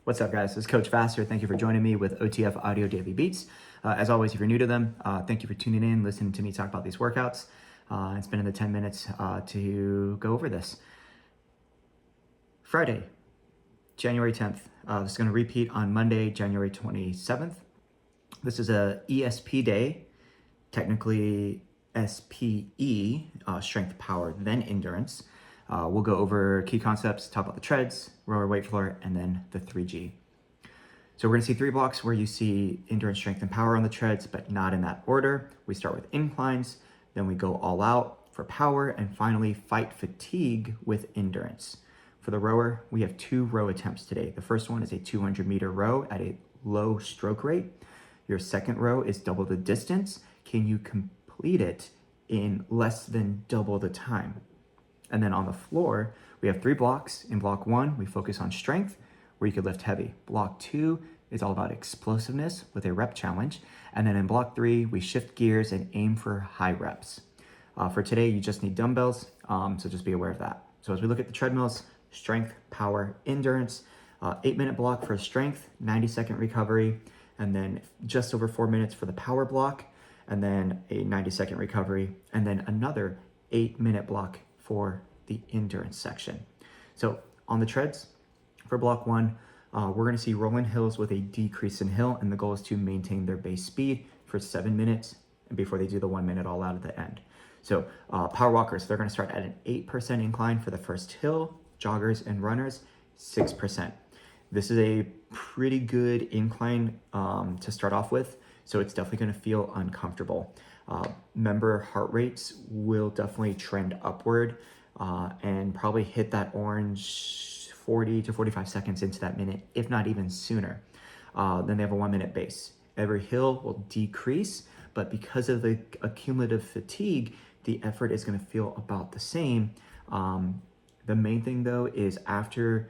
What's up, guys? This is Coach Vassar. Thank you for joining me with OTF Audio Daily Beats. As always, if you're new to them, thank you for tuning in, listening to me talk about these workouts, and spending the 10 minutes to go over this. Friday, January 10th. This is going to repeat on Monday, January 27th. This is a ESP day, technically SPE, strength, power, then endurance. We'll go over key concepts, talk about the treads, rower weight floor, and then the 3G. So we're gonna see 3 blocks where you see endurance, strength, and power on the treads, but not in that order. We start with inclines, then we go all out for power, and finally fight fatigue with endurance. For the rower, we have 2 row attempts today. The first one is a 200-meter row at a low stroke rate. Your second row is double the distance. Can you complete it in less than double the time? And then on the floor, we have 3 blocks. In block 1, we focus on strength, where you could lift heavy. Block 2 is all about explosiveness with a rep challenge. And then in block 3, we shift gears and aim for high reps. For today, you just need dumbbells, so just be aware of that. So as we look at the treadmills, strength, power, endurance, 8-minute block for strength, 90-second recovery, and then just over 4 minutes for the power block, and then a 90-second recovery, and then another 8-minute block for the endurance section. So on the treads, for block 1, we're going to see rolling hills with a decrease in hill, and the goal is to maintain their base speed for 7 minutes before they do the 1 minute all out at the end. So power walkers, they're going to start at an 8% incline for the first hill. Joggers and runners, 6%. This is a pretty good incline to start off with, so it's definitely going to feel uncomfortable. Member heart rates will definitely trend upward and probably hit that orange 40 to 45 seconds into that minute, if not even sooner. Then they have a 1-minute base. Every hill will decrease, but because of the accumulative fatigue, the effort is going to feel about the same. The main thing though is after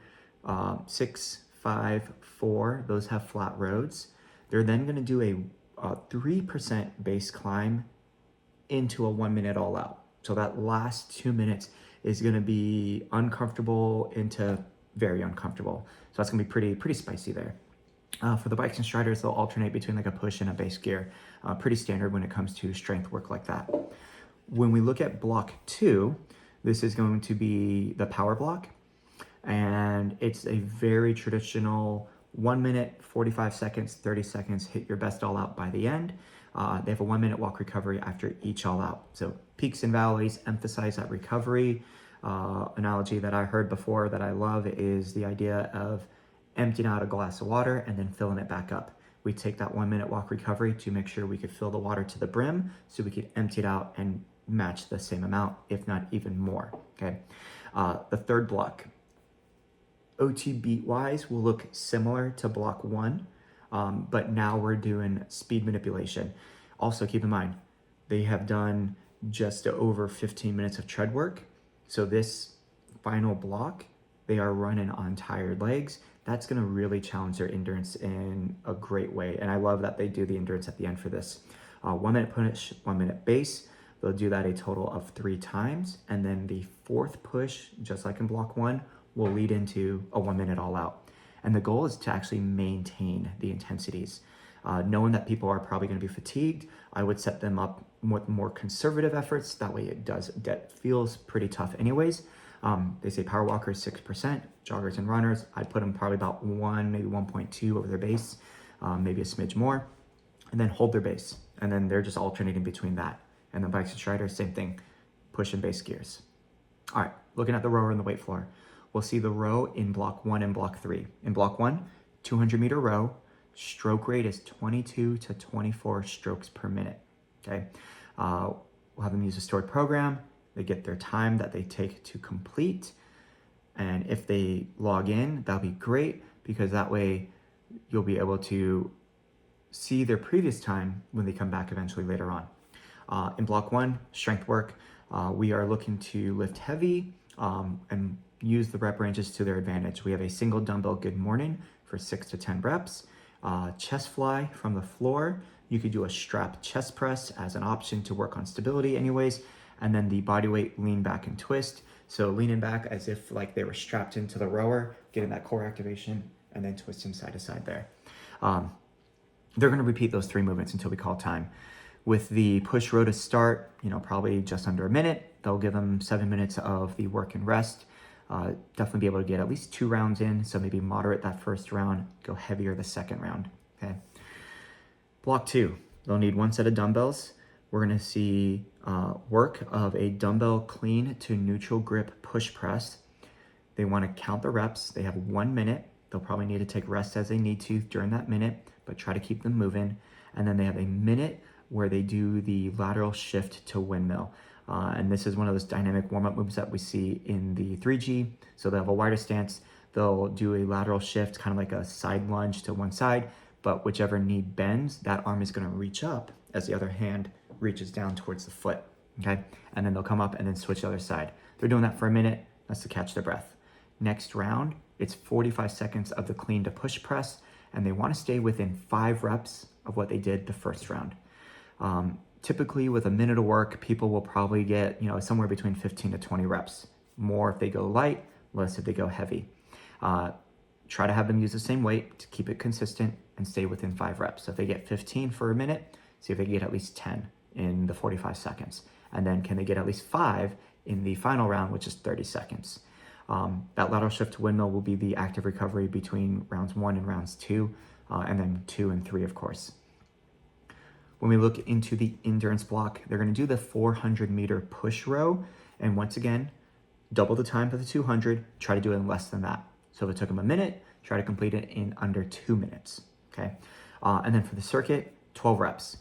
6, 5, 4, those have flat roads. They're then going to do a 3% base climb into a 1-minute all out. So that last 2 minutes is going to be uncomfortable into very uncomfortable. So that's going to be pretty spicy there. For the bikes and striders, they'll alternate between like a push and a base gear. Pretty standard when it comes to strength work like that. When we look at block 2, this is going to be the power block, and it's a very traditional 1 minute, 45 seconds, 30 seconds, hit your best all out by the end. They have a 1-minute walk recovery after each all out. So peaks and valleys emphasize that recovery. Analogy that I heard before that I love is the idea of emptying out a glass of water and then filling it back up. We take that 1-minute walk recovery to make sure we could fill the water to the brim so we could empty it out and match the same amount, if not even more, okay? The third block, OT beat wise, will look similar to block 1, but now we're doing speed manipulation. Also keep in mind, they have done just over 15 minutes of tread work. So this final block, they are running on tired legs. That's gonna really challenge their endurance in a great way. And I love that they do the endurance at the end for this. 1-minute push, 1-minute base. They'll do that a total of 3 times. And then the 4th push, just like in block 1, will lead into a 1-minute all out. And the goal is to actually maintain the intensities. Knowing that people are probably gonna be fatigued, I would set them up with more conservative efforts. That way that feels pretty tough anyways. They say power walkers 6%, joggers and runners, I'd put them probably about 1, maybe 1.2 over their base, maybe a smidge more, and then hold their base. And then they're just alternating between that. And the bikes and striders, same thing, push and base gears. All right, looking at the rower and the weight floor. We'll see the row in block 1 and block 3. In block 1, 200-meter row, stroke rate is 22 to 24 strokes per minute, okay? We'll have them use a stored program. They get their time that they take to complete. And if they log in, that'll be great, because that way you'll be able to see their previous time when they come back eventually later on. In block 1, strength work, we are looking to lift heavy and use the rep ranges to their advantage. We have a single dumbbell good morning for 6 to 10 reps. Chest fly from the floor. You could do a strap chest press as an option to work on stability anyways. And then the body weight lean back and twist. So leaning back as if like they were strapped into the rower, getting that core activation, and then twist him side to side there. They're going to repeat those 3 movements until we call time. With the push row to start, probably just under a minute. They'll give them 7 minutes of the work and rest. Definitely be able to get at least 2 rounds in. So maybe moderate that first round, go heavier the second round. Okay. Block 2, they'll need 1 set of dumbbells. We're going to see work of a dumbbell clean to neutral grip push press. They want to count the reps. They have 1 minute. They'll probably need to take rest as they need to during that minute, but try to keep them moving. And then they have a minute where they do the lateral shift to windmill. And this is one of those dynamic warm-up moves that we see in the 3G. So they'll have a wider stance. They'll do a lateral shift, kind of like a side lunge to one side, but whichever knee bends, that arm is going to reach up as the other hand reaches down towards the foot, okay? And then they'll come up and then switch the other side. They're doing that for a minute. That's to catch their breath. Next round, it's 45 seconds of the clean to push press, and they want to stay within 5 reps of what they did the first round. Typically with a minute of work, people will probably get, somewhere between 15 to 20 reps. More if they go light, less if they go heavy. Try to have them use the same weight to keep it consistent and stay within 5 reps. So if they get 15 for a minute, see if they get at least 10 in the 45 seconds. And then can they get at least 5 in the final round, which is 30 seconds. That lateral shift to windmill will be the active recovery between rounds 1 and rounds 2, and then 2 and 3, of course. When we look into the endurance block, they're going to do the 400-meter push row. And once again, double the time for the 200, try to do it in less than that. So if it took them a minute, try to complete it in under 2 minutes, okay? And then for the circuit, 12 reps.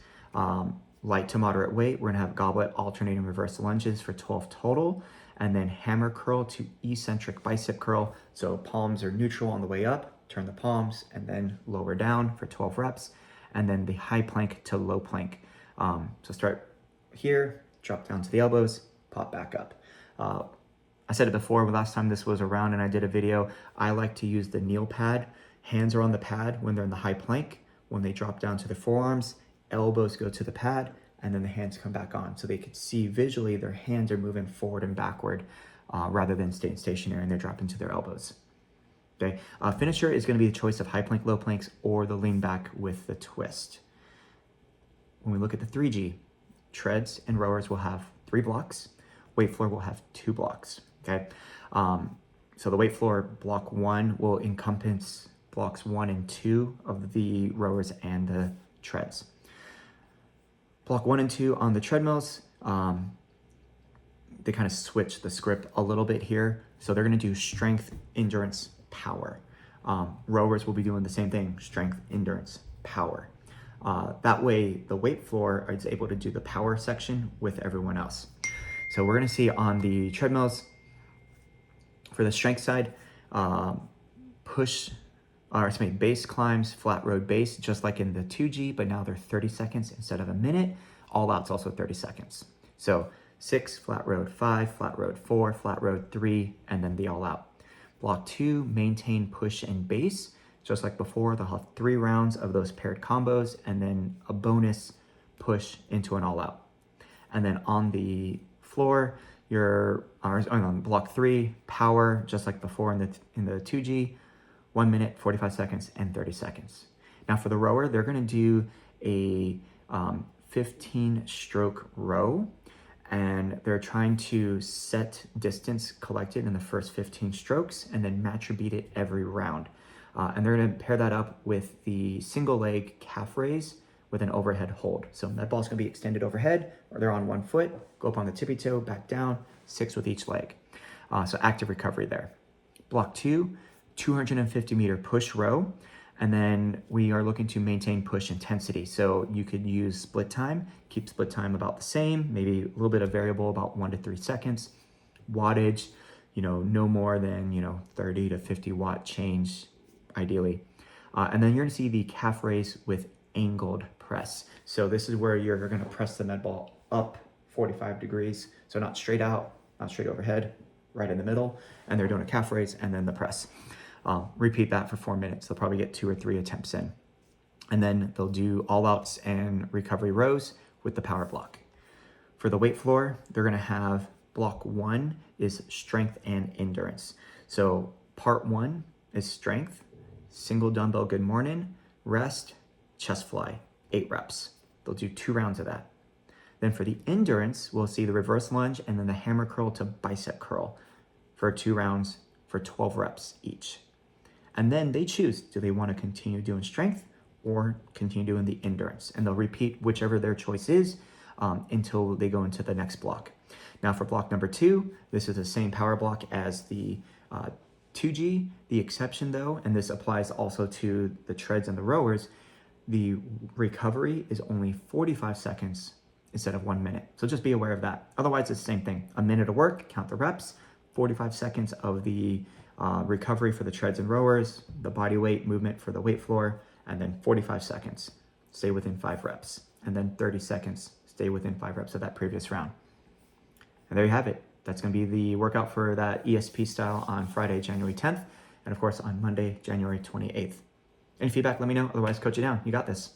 Light to moderate weight, we're going to have goblet alternating reverse lunges for 12 total, and then hammer curl to eccentric bicep curl. So palms are neutral on the way up, turn the palms, and then lower down for 12 reps. And then the high plank to low plank. So start here, drop down to the elbows, pop back up. I said it before, but last time this was around and I did a video, I like to use the kneel pad. Hands are on the pad when they're in the high plank. When they drop down to the forearms, elbows go to the pad, and then the hands come back on. So they could see visually their hands are moving forward and backward rather than staying stationary and they're dropping to their elbows. Okay. Finisher is going to be a choice of high plank, low planks, or the lean back with the twist. When we look at the 3G, treads and rowers will have 3 blocks. Weight floor will have 2 blocks. Okay. So the weight floor block 1 will encompass blocks 1 and 2 of the rowers and the treads. Block 1 and 2 on the treadmills, they kind of switch the script a little bit here. So they're going to do strength, endurance, power. Rowers will be doing the same thing, strength, endurance, power. That way the weight floor is able to do the power section with everyone else. So we're going to see on the treadmills, for the strength side, base climbs, flat road base, just like in the 2G, but now they're 30 seconds instead of a minute. All out's also 30 seconds. So 6, flat road 5, flat road 4, flat road 3, and then the all out. Block 2, maintain, push, and base. Just like before, they'll have 3 rounds of those paired combos and then a bonus push into an all out. And then on the floor, on block 3, power, just like before in the 2G, 1 minute, 45 seconds, and 30 seconds. Now for the rower, they're going to do a 15-stroke row, and they're trying to set distance collected in the first 15 strokes and then match or beat it every round. And they're going to pair that up with the single leg calf raise with an overhead hold. So that ball's going to be extended overhead, or they're on 1 foot, go up on the tippy toe, back down, 6 with each leg. So active recovery there. Block 2, 250-meter push row. And then we are looking to maintain push intensity. So you could use split time, keep split time about the same, maybe a little bit of variable, about 1 to 3 seconds. Wattage, no more than, 30 to 50 watt change, ideally. And then you're gonna see the calf raise with angled press. So this is where you're gonna press the med ball up 45 degrees. So not straight out, not straight overhead, right in the middle. And they're doing a calf raise and then the press. Repeat that for 4 minutes. They'll probably get 2 or 3 attempts in. And then they'll do all outs and recovery rows with the power block. For the weight floor, they're going to have block 1 is strength and endurance. So part 1 is strength, single dumbbell good morning, rest, chest fly, 8 reps. They'll do 2 rounds of that. Then for the endurance, we'll see the reverse lunge and then the hammer curl to bicep curl for 2 rounds for 12 reps each. And then they choose, do they want to continue doing strength or continue doing the endurance? And they'll repeat whichever their choice is until they go into the next block. Now for block number 2, this is the same power block as the 2G. The exception though, and this applies also to the treads and the rowers, the recovery is only 45 seconds instead of 1 minute. So just be aware of that. Otherwise, it's the same thing. A minute of work, count the reps, 45 seconds of the recovery for the treads and rowers, the body weight movement for the weight floor, and then 45 seconds, stay within 5 reps. And then 30 seconds, stay within 5 reps of that previous round. And there you have it. That's going to be the workout for that ESP style on Friday, January 10th, and of course on Monday, January 28th. Any feedback, let me know. Otherwise, coach it down. You got this.